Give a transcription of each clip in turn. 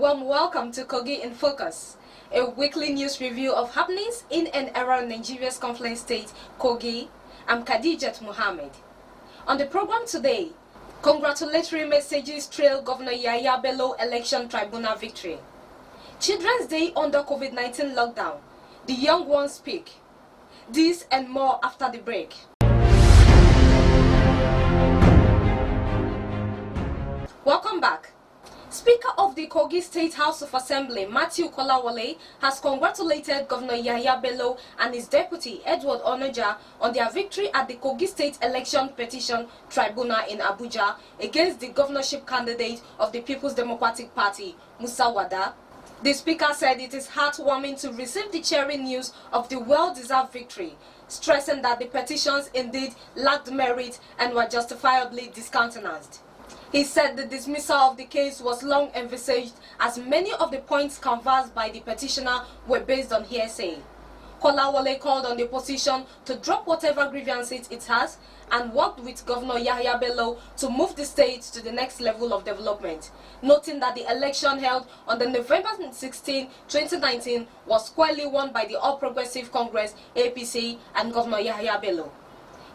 warm welcome to Kogi in Focus, a weekly news review of happenings in and around Nigeria's conflict state, Kogi. I'm Khadijat Mohammed. On the program today, congratulatory messages trail Governor Bello election tribunal victory. Children's Day under COVID-19 lockdown. The young ones speak. This and more after the break. Welcome back. Speaker of the Kogi State House of Assembly, Matthew Kolawole, has congratulated Governor Bello and his deputy, Edward Onoja, on their victory at the Kogi State Election Petition Tribunal in Abuja against the governorship candidate of the People's Democratic Party, Musa Wada. The speaker said it is heartwarming to receive the cheering news of the well-deserved victory, stressing that the petitions indeed lacked merit and were justifiably discountenanced. He said the dismissal of the case was long envisaged as many of the points canvassed by the petitioner were based on hearsay. Kolawole called on the opposition to drop whatever grievances it has and worked with Governor Bello to move the state to the next level of development, noting that the election held on the November 16, 2019 was squarely won by the All Progressive Congress, APC, and Governor Bello.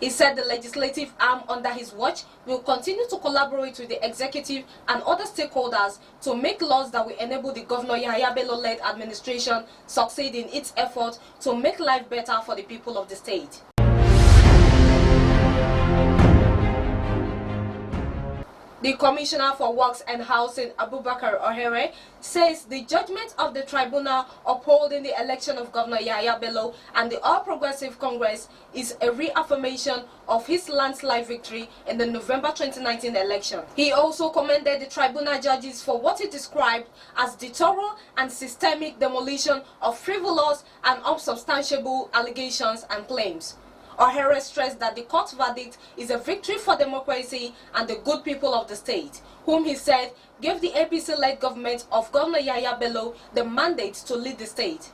He said the legislative arm under his watch will continue to collaborate with the executive and other stakeholders to make laws that will enable the Governor Bello-led administration succeed in its effort to make life better for the people of the state. The Commissioner for Works and Housing, Abubakar Ohere, says the judgment of the tribunal upholding the election of Governor Bello and the All Progressive Congress is a reaffirmation of his landslide victory in the November 2019 election. He also commended the tribunal judges for what he described as the thorough and systemic demolition of frivolous and unsubstantiable allegations and claims. Ohere stressed that the court verdict is a victory for democracy and the good people of the state, whom he said gave the APC-led government of Governor Bello the mandate to lead the state.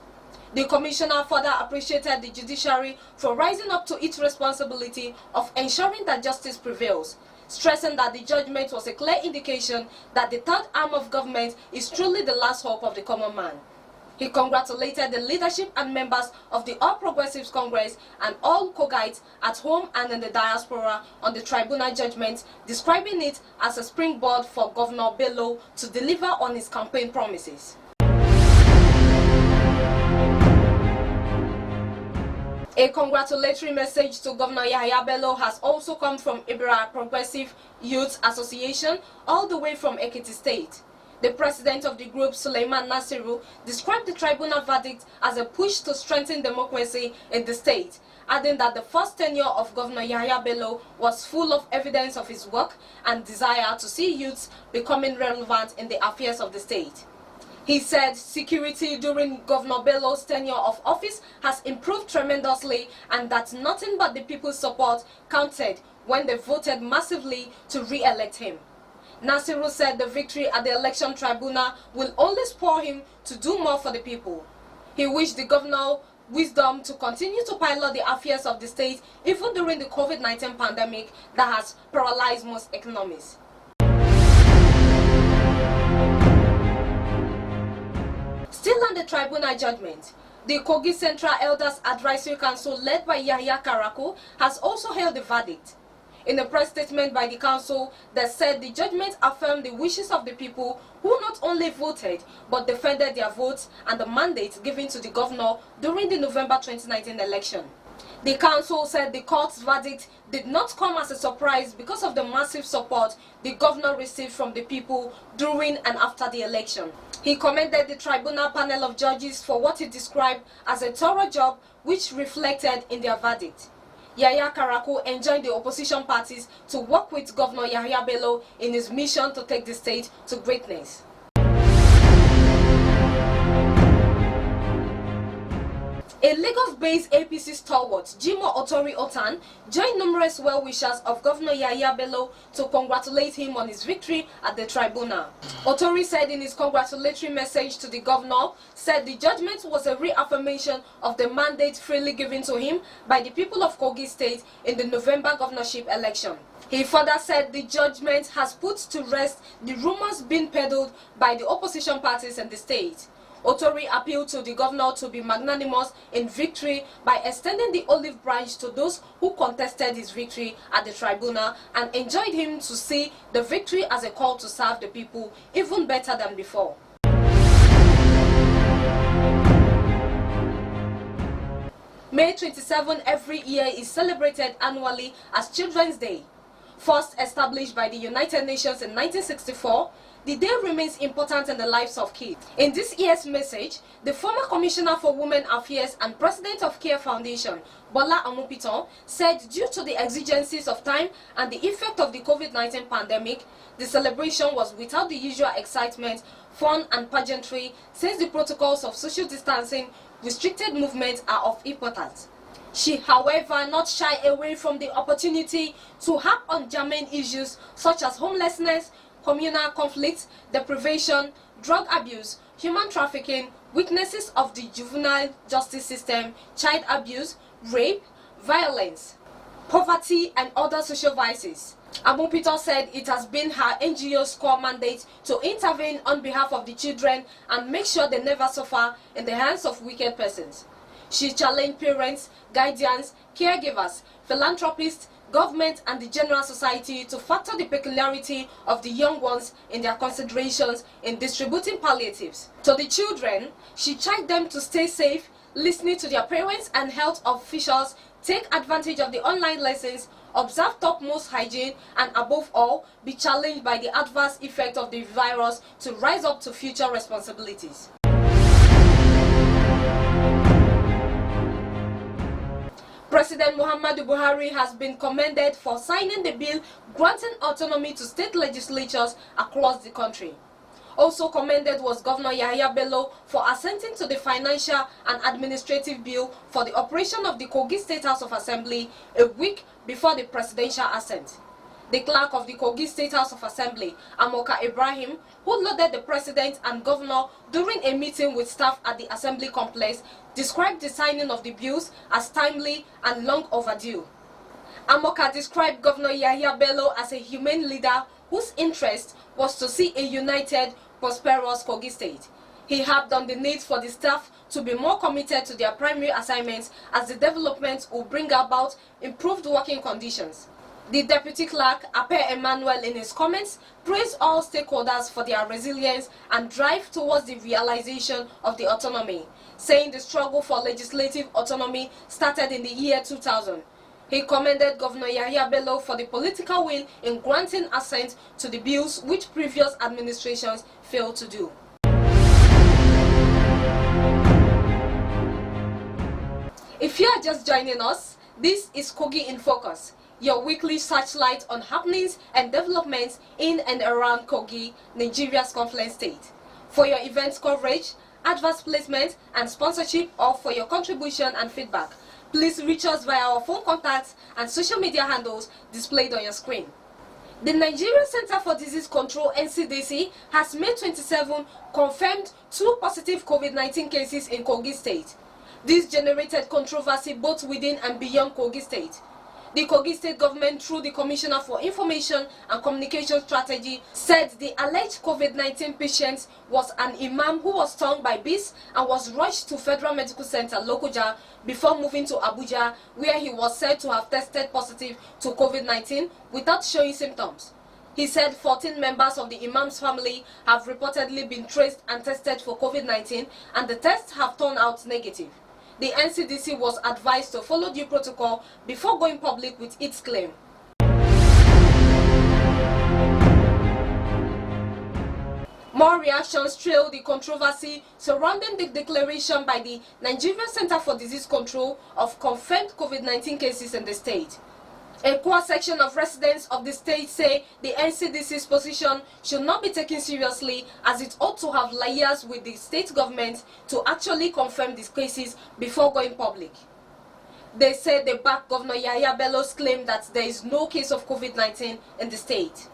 The commissioner further appreciated the judiciary for rising up to its responsibility of ensuring that justice prevails, stressing that the judgment was a clear indication that the third arm of government is truly the last hope of the common man. He congratulated the leadership and members of the All Progressives Congress and all Kogites at home and in the diaspora on the tribunal judgment, describing it as a springboard for Governor Bello to deliver on his campaign promises. A congratulatory message to Governor Bello has also come from Ibra Progressive Youth Association all the way from Ekiti State. The president of the group, Suleiman Nasiru, described the tribunal verdict as a push to strengthen democracy in the state, adding that the first tenure of Governor Bello was full of evidence of his work and desire to see youths becoming relevant in the affairs of the state. He said security during Governor Bello's tenure of office has improved tremendously and that nothing but the people's support counted when they voted massively to re-elect him. Nasiru said the victory at the election tribunal will only spur him to do more for the people. He wished the governor wisdom to continue to pilot the affairs of the state even during the COVID-19 pandemic that has paralyzed most economies. Still on the tribunal judgment, the Kogi Central Elders Advisory Council led by Yahya Karaku has also held the verdict. In a press statement by the council, they said the judgment affirmed the wishes of the people who not only voted but defended their votes and the mandate given to the governor during the November 2019 election. The council said the court's verdict did not come as a surprise because of the massive support the governor received from the people during and after the election. He commended the tribunal panel of judges for what he described as a thorough job which reflected in their verdict. Yahya Karaku enjoined the opposition parties to work with Governor Bello in his mission to take the state to greatness. A Lagos-based APC stalwart, Jimoh Otori Otan, joined numerous well-wishers of Governor Yahaya Bello to congratulate him on his victory at the Tribunal. Otori said in his congratulatory message to the governor, said the judgment was a reaffirmation of the mandate freely given to him by the people of Kogi State in the November governorship election. He further said the judgment has put to rest the rumors being peddled by the opposition parties in the state. Otori appealed to the governor to be magnanimous in victory by extending the olive branch to those who contested his victory at the tribunal and enjoined him to see the victory as a call to serve the people even better than before. May 27 every year is celebrated annually as Children's Day. First established by the United Nations in 1964, the day remains important in the lives of kids. In this year's message, the former Commissioner for Women Affairs and President of CARE Foundation, Bola Amupiton, said due to the exigencies of time and the effect of the COVID-19 pandemic, the celebration was without the usual excitement, fun and pageantry, since the protocols of social distancing, restricted movement are of importance. She, however, not shy away from the opportunity to harp on germane issues such as homelessness, communal conflicts, deprivation, drug abuse, human trafficking, weaknesses of the juvenile justice system, child abuse, rape, violence, poverty, and other social vices. Amupiton said it has been her NGO's core mandate to intervene on behalf of the children and make sure they never suffer in the hands of wicked persons. She challenged parents, guardians, caregivers, philanthropists, government and the general society to factor the peculiarity of the young ones in their considerations in distributing palliatives. To the children, she charged them to stay safe, listening to their parents and health officials, take advantage of the online lessons, observe topmost hygiene, and above all, be challenged by the adverse effect of the virus to rise up to future responsibilities. President Muhammadu Buhari has been commended for signing the bill granting autonomy to state legislatures across the country. Also commended was Governor Yahaya Bello for assenting to the financial and administrative bill for the operation of the Kogi State House of Assembly a week before the presidential assent. The clerk of the Kogi State House of Assembly, Amoka Ibrahim, who lauded the president and governor during a meeting with staff at the assembly complex, described the signing of the bills as timely and long overdue. Amoka described Governor Yahaya Bello as a humane leader whose interest was to see a united, prosperous Kogi State. He harped on the need for the staff to be more committed to their primary assignments as the development will bring about improved working conditions. The Deputy Clerk, Attah Emmanuel, in his comments, praised all stakeholders for their resilience and drive towards the realization of the autonomy, saying the struggle for legislative autonomy started in the year 2000. He commended Governor Yahaya Bello for the political will in granting assent to the bills which previous administrations failed to do. If you are just joining us, this is Kogi in Focus, your weekly searchlight on happenings and developments in and around Kogi, Nigeria's confluent state. For your event coverage, adverse placement and sponsorship, or for your contribution and feedback, please reach us via our phone contacts and social media handles displayed on your screen. The Nigerian Center for Disease Control (NCDC) has May 27 confirmed 2 positive COVID-19 cases in Kogi State. This generated controversy both within and beyond Kogi State. The Kogi State government, through the Commissioner for Information and Communication Strategy, said the alleged COVID-19 patient was an imam who was stung by bees and was rushed to Federal Medical Center, Lokoja, before moving to Abuja, where he was said to have tested positive to COVID-19 without showing symptoms. He said 14 members of the imam's family have reportedly been traced and tested for COVID-19, and the tests have turned out negative. The NCDC was advised to follow due protocol before going public with its claim. More reactions trailed the controversy surrounding the declaration by the Nigerian Center for Disease Control of confirmed COVID-19 cases in the state. A core section of residents of the state say the NCDC's position should not be taken seriously, as it ought to have liaised with the state government to actually confirm these cases before going public. They said they back Governor Yahya Bello's claim that there is no case of COVID-19 in the state.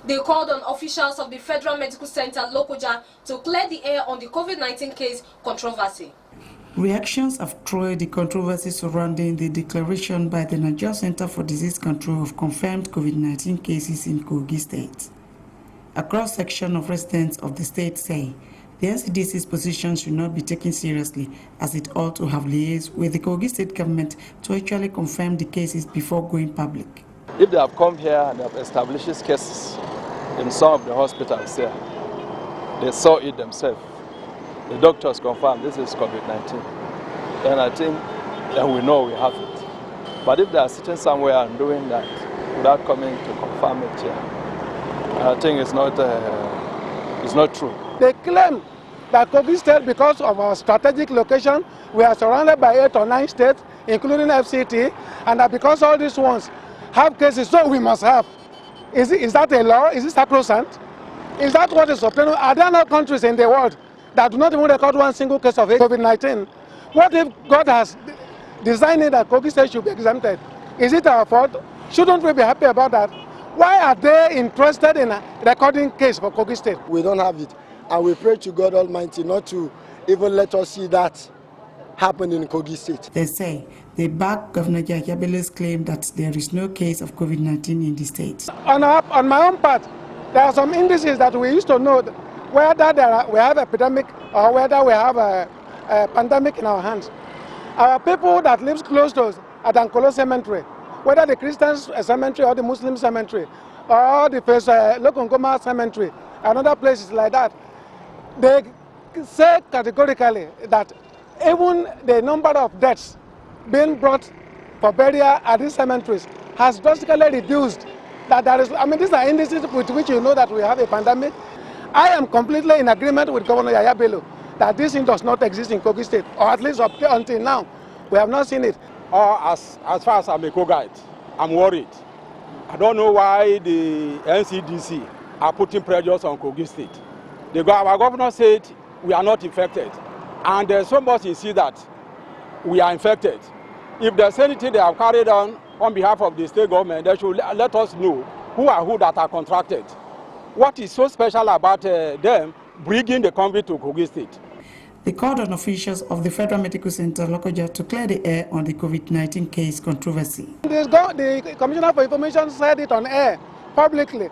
They called on officials of the Federal Medical Center Lokoja to clear the air on the COVID-19 case controversy. Reactions have triggered the controversy surrounding the declaration by the Nigeria Center for Disease Control of confirmed COVID-19 cases in Kogi State. A cross-section of residents of the state say the NCDC's position should not be taken seriously, as it ought to have liaised with the Kogi State government to actually confirm the cases before going public. If they have come here and have established cases in some of the hospitals here, they saw it themselves. The doctors confirm this is COVID-19. Then I think then we know we have it. But if they are sitting somewhere and doing that without coming to confirm it here, I think it's not true. They claim that Kogi State, because of our strategic location, we are surrounded by 8 or 9 states, including FCT, and that because all these ones have cases, so we must have. Is that a law? Is it sacrosanct? Is that what is obtainable? Are there no countries in the world that do not even record one single case of COVID-19? What if God has designed it that Kogi State should be exempted? Is it our fault? Shouldn't we be happy about that? Why are they interested in recording case for Kogi State? We don't have it, and we pray to God Almighty not to even let us see that happen in Kogi State. They say they back Governor Yahya Bello's claim that there is no case of COVID-19 in the state. On my own part, there are some indices that we used to know whether we have an epidemic or whether we have a pandemic in our hands. Our people that lives close to us at Ankolo Cemetery, whether the Christian cemetery or the Muslim cemetery or the Lokongoma Cemetery and other places like that, they say categorically that even the number of deaths being brought for burial at these cemeteries has drastically reduced. That there is, these are indices with which you know that we have a pandemic. I am completely in agreement with Governor Yahya Bello that this thing does not exist in Kogi State, or at least until now, we have not seen it. As far as I'm a co-guide, I'm worried. I don't know why the NCDC are putting pressures on Kogi State. Our governor said we are not infected, and there's so much in see that we are infected. If there's anything they have carried on behalf of the state government, they should let us know who that are contracted. What is so special about them bringing the COVID to Kogi State? They called on officials of the Federal Medical Center Lokoja to clear the air on the COVID-19 case controversy. The Commissioner for Information said it on air publicly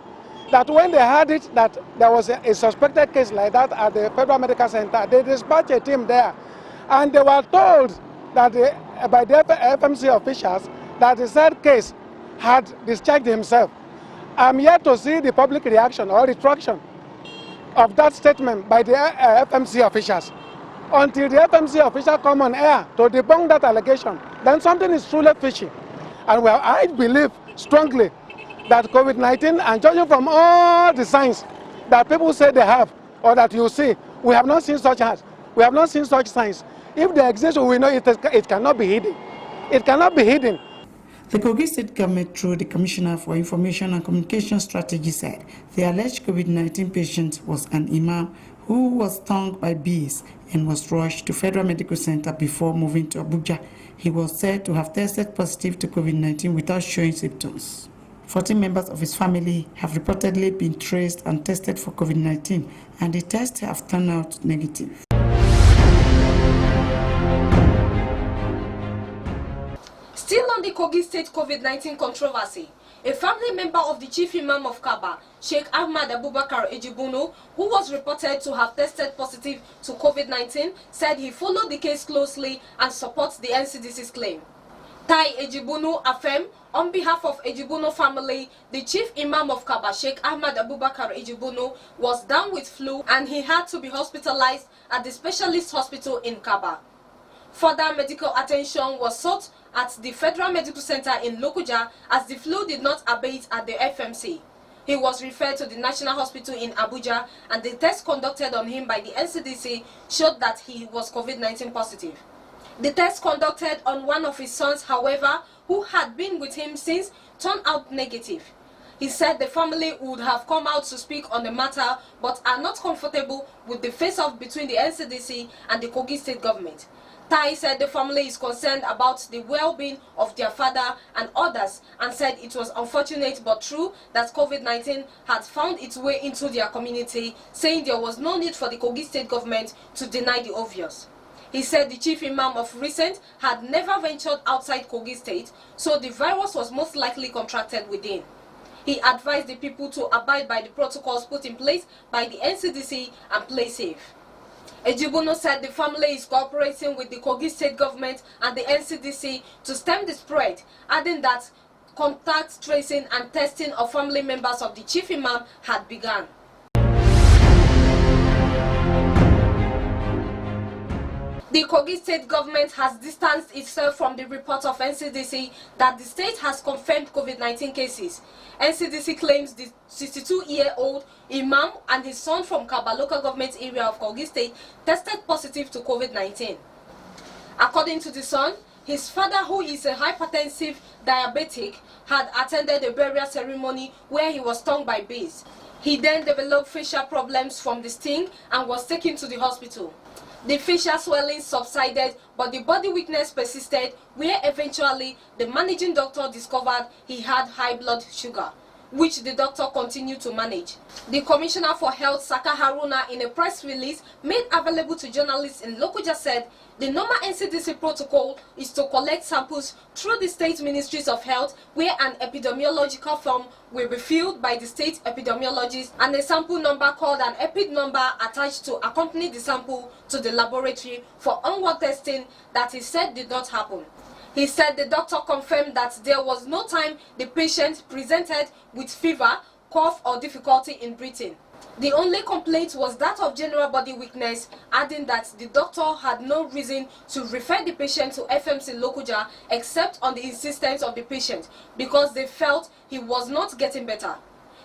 that when they heard it that there was a suspected case like that at the Federal Medical Center, they dispatched a team there, and they were told that by the FMC officials that the said case had discharged himself. I'm yet to see the public reaction or retraction of that statement by the FMC officials. Until the FMC official come on air to debunk that allegation, then something is truly fishy. And I believe strongly that COVID-19, and judging from all the signs that people say they have, or that you see, we have not seen such signs. We have not seen such signs. If they exist, we know it cannot be hidden. It cannot be hidden. The Kogi State government, through the Commissioner for Information and Communication Strategy, said the alleged COVID-19 patient was an imam who was stung by bees and was rushed to Federal Medical Center before moving to Abuja. He was said to have tested positive to COVID-19 without showing symptoms. 14 members of his family have reportedly been traced and tested for COVID-19, and the tests have turned out negative. Still on the Kogi State COVID-19 controversy, a family member of the chief imam of Kaba, Sheikh Ahmad Abubakar Ejibunu, who was reported to have tested positive to COVID-19, said he followed the case closely and supports the NCDC's claim. Tai Ejibunu affirmed, on behalf of Ejibunu family, the chief imam of Kaba, Sheikh Ahmad Abubakar Ejibunu, was down with flu and he had to be hospitalized at the specialist hospital in Kaba. Further medical attention was sought at the Federal Medical Center in Lokoja as the flu did not abate at the FMC. He was referred to the National Hospital in Abuja, and the test conducted on him by the NCDC showed that he was COVID-19 positive. The test conducted on one of his sons, however, who had been with him since, turned out negative. He said the family would have come out to speak on the matter but are not comfortable with the face-off between the NCDC and the Kogi state government. Tai said the family is concerned about the well-being of their father and others and said it was unfortunate but true that COVID-19 had found its way into their community, saying there was no need for the Kogi state government to deny the obvious. He said the chief imam of recent had never ventured outside Kogi state, so the virus was most likely contracted within. He advised the people to abide by the protocols put in place by the NCDC and play safe. Ejibono said the family is cooperating with the Kogi state government and the NCDC to stem the spread, adding that contact tracing and testing of family members of the chief imam had begun. The Kogi state government has distanced itself from the report of NCDC that the state has confirmed COVID-19 cases. NCDC claims the 62-year-old imam and his son from Kaba local government area of Kogi state tested positive to COVID-19. According to the son, his father, who is a hypertensive diabetic, had attended a burial ceremony where he was stung by bees. He then developed facial problems from the sting and was taken to the hospital. The facial swelling subsided, but the body weakness persisted, where eventually the managing doctor discovered he had high blood sugar, which the doctor continued to manage. The Commissioner for Health, Saka Haruna, in a press release made available to journalists in Lokoja, said the normal NCDC protocol is to collect samples through the state ministries of health, where an epidemiological form will be filled by the state epidemiologist and a sample number called an EPID number attached to accompany the sample to the laboratory for onward testing that he said did not happen. He said the doctor confirmed that there was no time the patient presented with fever, cough or difficulty in breathing. The only complaint was that of general body weakness, adding that the doctor had no reason to refer the patient to FMC Lokoja except on the insistence of the patient because they felt he was not getting better.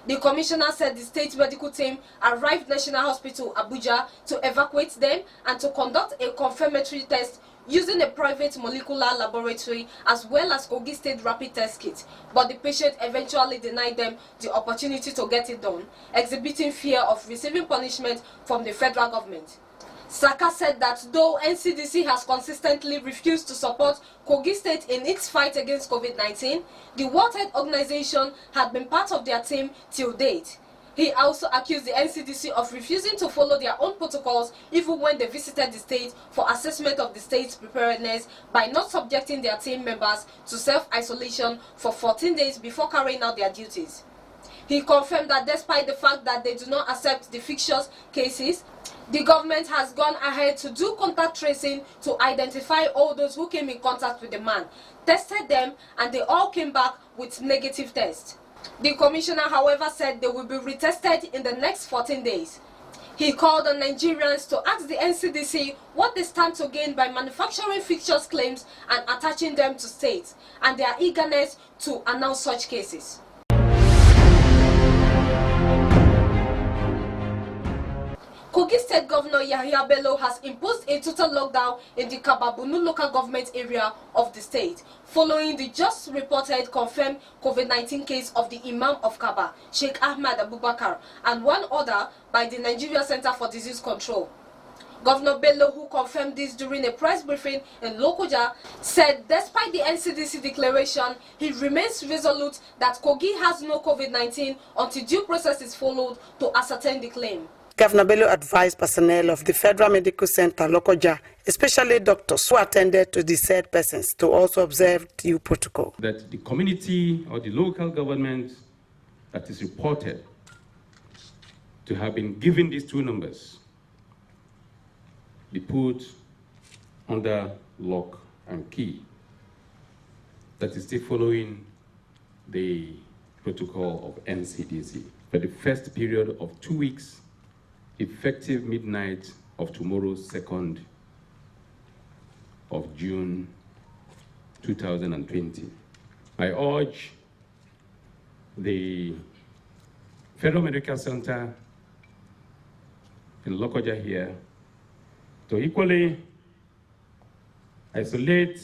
The commissioner said the state medical team arrived National Hospital Abuja to evacuate them and to conduct a confirmatory test using a private molecular laboratory as well as Kogi State rapid test kit, but the patient eventually denied them the opportunity to get it done, exhibiting fear of receiving punishment from the federal government. Saka said that though NCDC has consistently refused to support Kogi State in its fight against COVID-19, the World Health Organization had been part of their team till date. He also accused the NCDC of refusing to follow their own protocols even when they visited the state for assessment of the state's preparedness by not subjecting their team members to self-isolation for 14 days before carrying out their duties. He confirmed that despite the fact that they do not accept the fictitious cases, the government has gone ahead to do contact tracing to identify all those who came in contact with the man, tested them, and they all came back with negative tests. The commissioner, however, said they will be retested in the next 14 days. He called on Nigerians to ask the NCDC what they stand to gain by manufacturing fictitious claims and attaching them to states, and their eagerness to announce such cases. Kogi State Governor Yahya Bello has imposed a total lockdown in the Kababunu local government area of the state, following the just reported confirmed COVID-19 case of the Imam of Kaba, Sheikh Ahmad Abubakar, and one other by the Nigeria Center for Disease Control. Governor Bello, who confirmed this during a press briefing in Lokoja, said despite the NCDC declaration, he remains resolute that Kogi has no COVID-19 until due process is followed to ascertain the claim. Governor Bello advised personnel of the Federal Medical Center, Lokoja, especially doctors who attended to the said persons, to also observe due protocol. That the community or the local government that is reported to have been given these two numbers be put under lock and key. That is still following the protocol of NCDC. For the first period of 2 weeks, effective midnight of tomorrow, 2nd of June 2020. I urge the Federal Medical Center in Lokoja here to equally isolate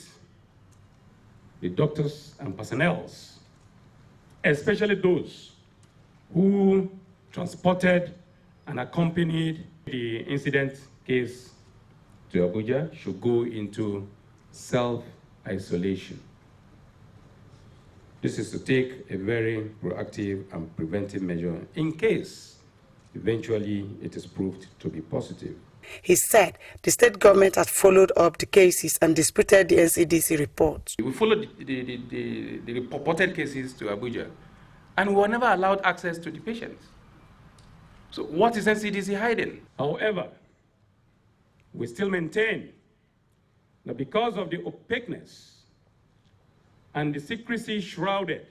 the doctors and personnel, especially those who transported and accompanied the incident case to Abuja, should go into self-isolation. This is to take a very proactive and preventive measure in case eventually it is proved to be positive. He said the state government had followed up the cases and disputed the NCDC report. We followed the reported cases to Abuja, and we were never allowed access to the patients. So what is NCDC hiding? However, we still maintain that because of the opaqueness and the secrecy shrouded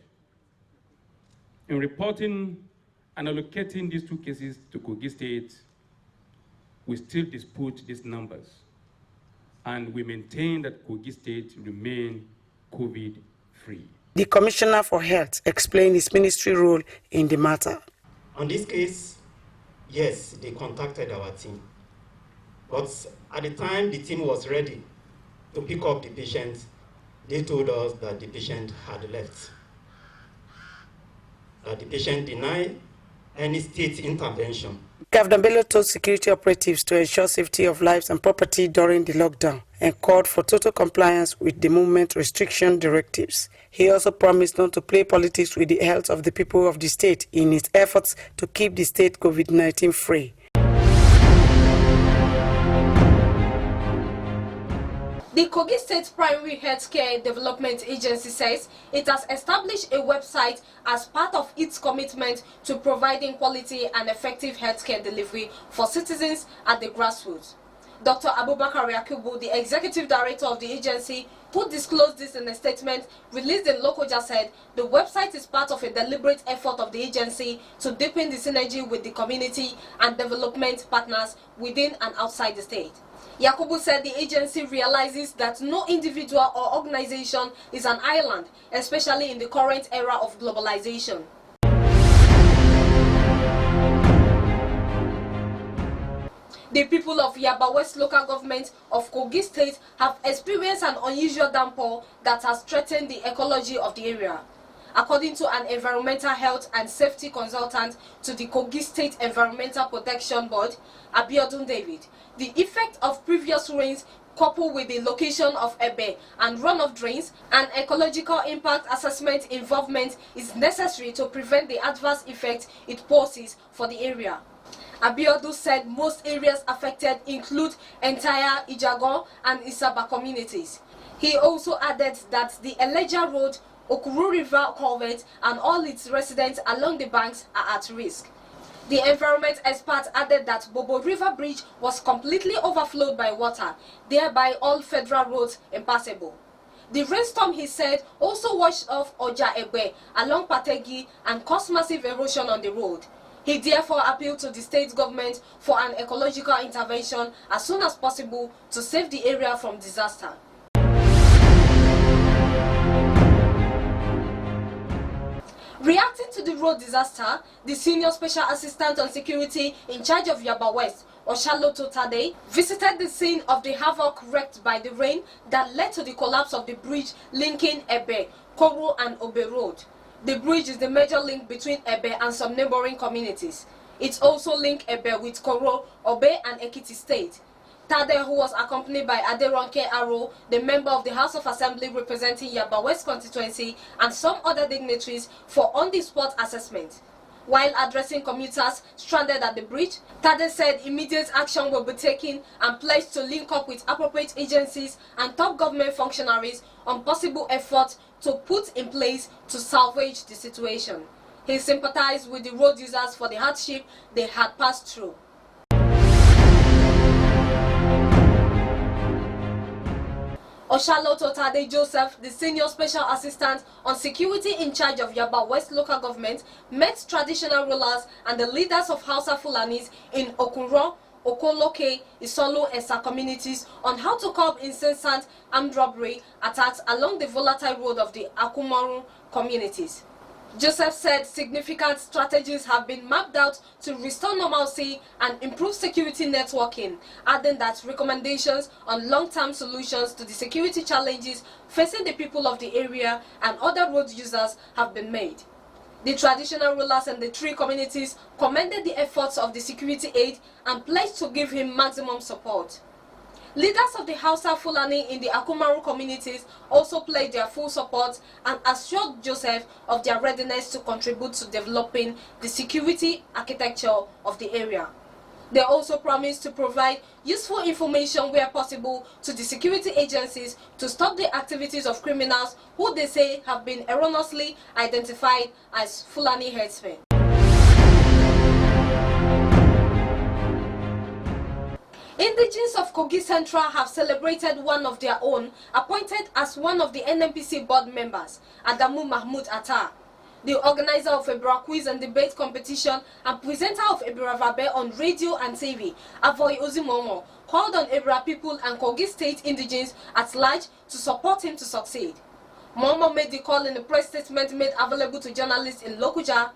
in reporting and allocating these two cases to Kogi State, we still dispute these numbers, and we maintain that Kogi State remain COVID-free. The Commissioner for Health explained his ministry role in the matter. On this case, yes, they contacted our team, but at the time the team was ready to pick up the patient, they told us that the patient had left, that the patient denied any state intervention. Governor Bello told security operatives to ensure safety of lives and property during the lockdown and called for total compliance with the movement restriction directives. He also promised not to play politics with the health of the people of the state in its efforts to keep the state COVID-19 free. The Kogi State Primary Healthcare Development Agency says it has established a website as part of its commitment to providing quality and effective healthcare delivery for citizens at the grassroots. Dr. Abubakar Yakubu, the executive director of the agency, who disclosed this in a statement released in Lokoja, said the website is part of a deliberate effort of the agency to deepen the synergy with the community and development partners within and outside the state. Yakubu said the agency realizes that no individual or organization is an island, especially in the current era of globalization. The people of YAGBA West local government of Kogi State have experienced an unusual downpour that has threatened the ecology of the area. According to an environmental health and safety consultant to the Kogi State Environmental Protection Board, Abiodun David, the effect of previous rains coupled with the location of Ebe and runoff drains and ecological impact assessment involvement is necessary to prevent the adverse effect it poses for the area. Abiodun said most areas affected include entire Ijagon and Isaba communities. He also added that the Eleja Road, Okuru River culvert and all its residents along the banks are at risk. The environment expert added that Bobo River Bridge was completely overflowed by water, thereby all federal roads impassable. The rainstorm, he said, also washed off Oja Egbe along Pategi and caused massive erosion on the road. He therefore appealed to the state government for an ecological intervention as soon as possible to save the area from disaster. Reacting to the road disaster, the Senior Special Assistant on Security in charge of YAGBA West, Oshaloto Tade, visited the scene of the havoc wreaked by the rain that led to the collapse of the bridge linking Ebe, Koro and Obe Road. The bridge is the major link between Ebe and some neighboring communities. It also links Ebe with Koro, Obe and Ekiti State. Tade, who was accompanied by Aderonke Aro, the member of the House of Assembly representing YAGBA West constituency, and some other dignitaries for on-the-spot assessment. While addressing commuters stranded at the bridge, Tade said immediate action will be taken and pledged to link up with appropriate agencies and top government functionaries on possible efforts to put in place to salvage the situation. He sympathized with the road users for the hardship they had passed through. Oshaloto Tade Joseph, the Senior Special Assistant on Security in charge of YAGBA West Local Government, met traditional rulers and the leaders of Hausa Fulanis in Okuro, Okoloke, Isolo, and Sa communities on how to curb incessant armed robbery attacks along the volatile road of the Akumaru communities. Joseph said significant strategies have been mapped out to restore normalcy and improve security networking, adding that recommendations on long-term solutions to the security challenges facing the people of the area and other road users have been made. The traditional rulers and the three communities commended the efforts of the security aide and pledged to give him maximum support. Leaders of the Hausa Fulani in the Akumaru communities also pledged their full support and assured Joseph of their readiness to contribute to developing the security architecture of the area. They also promised to provide useful information where possible to the security agencies to stop the activities of criminals who they say have been erroneously identified as Fulani herdsmen. Indigenes of Kogi Central have celebrated one of their own, appointed as one of the NNPC board members, Mahmoud Attah. The organizer of Ebra quiz and debate competition and presenter of Ebra Vabe on radio and TV, Avoy Ozimomo, called on Ebra people and Kogi State indigenes at large to support him to succeed. Momo made the call in a press statement made available to journalists in Lokuja.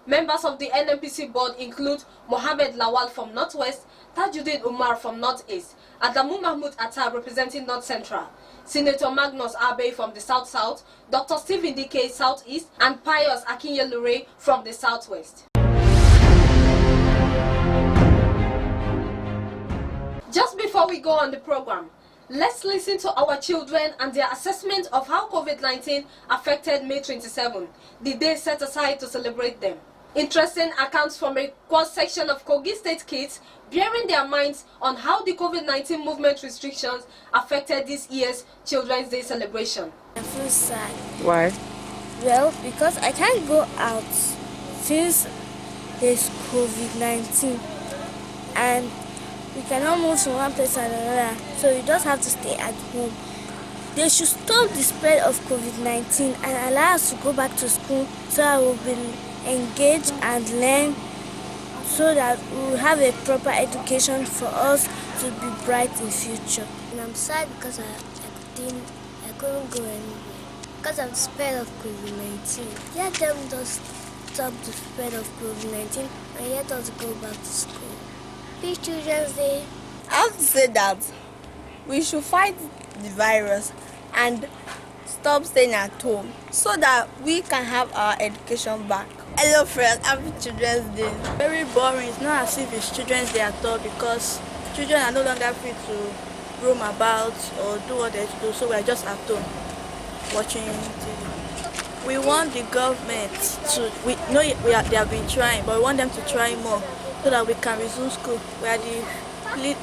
Members of the NNPC board include Mohammed Lawal from Northwest, Tajuddin Umar from Northeast, Mahmoud Attah representing North Central, Senator Magnus Abe from the South-South, Dr. Stephen D.K. Southeast, and Pius Akinyelure from the Southwest. Just before we go on the program, let's listen to our children and their assessment of how COVID-19 affected May 27, the day set aside to celebrate them. Interesting accounts from a cross-section of Kogi State kids bearing their minds on how the COVID-19 movement restrictions affected this year's Children's Day celebration. I feel sad. Why? Well, because I can't go out since there's COVID-19 and we cannot move from one place to another, so we just have to stay at home. They should stop the spread of COVID-19 and allow us to go back to school so I will be engaged and learn so that we will have a proper education for us to be bright in future. And I'm sad because I couldn't go anywhere because of the spread of COVID-19. Let them just stop the spread of COVID-19 and let us go back to school. Please, Children's Day. I have to say that we should fight the virus and stop staying at home so that we can have our education back. Hello friends, happy Children's Day. Very boring. It's not as if it's Children's Day at all because children are no longer free to roam about or do what they do, so we're just at home watching TV. We want the government to, they have been trying, but we want them to try more so that we can resume school. We are the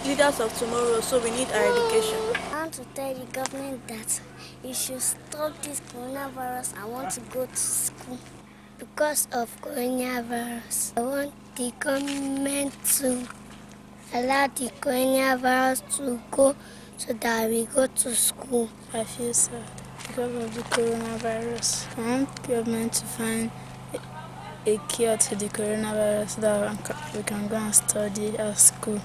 leaders of tomorrow, so we need our education. I want to tell the government that it should stop this coronavirus. I want to go to school because of coronavirus. I want the government to allow the coronavirus to go so that we go to school. I feel sad because of the coronavirus. I want the government to find a cure to the coronavirus so that we can go and study at school.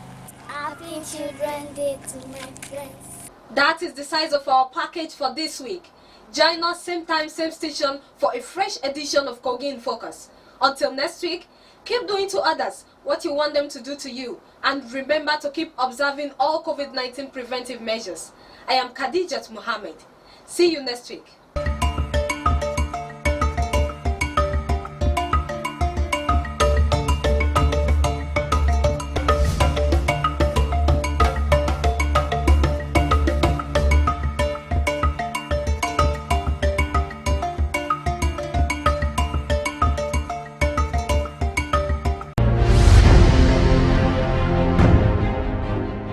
Happy Children's Day to my friends. That is the size of our package for this week. Join us same time, same station for a fresh edition of Kogi in Focus. Until next week, keep doing to others what you want them to do to you. And remember to keep observing all COVID-19 preventive measures. I am Khadijat Mohammed. See you next week.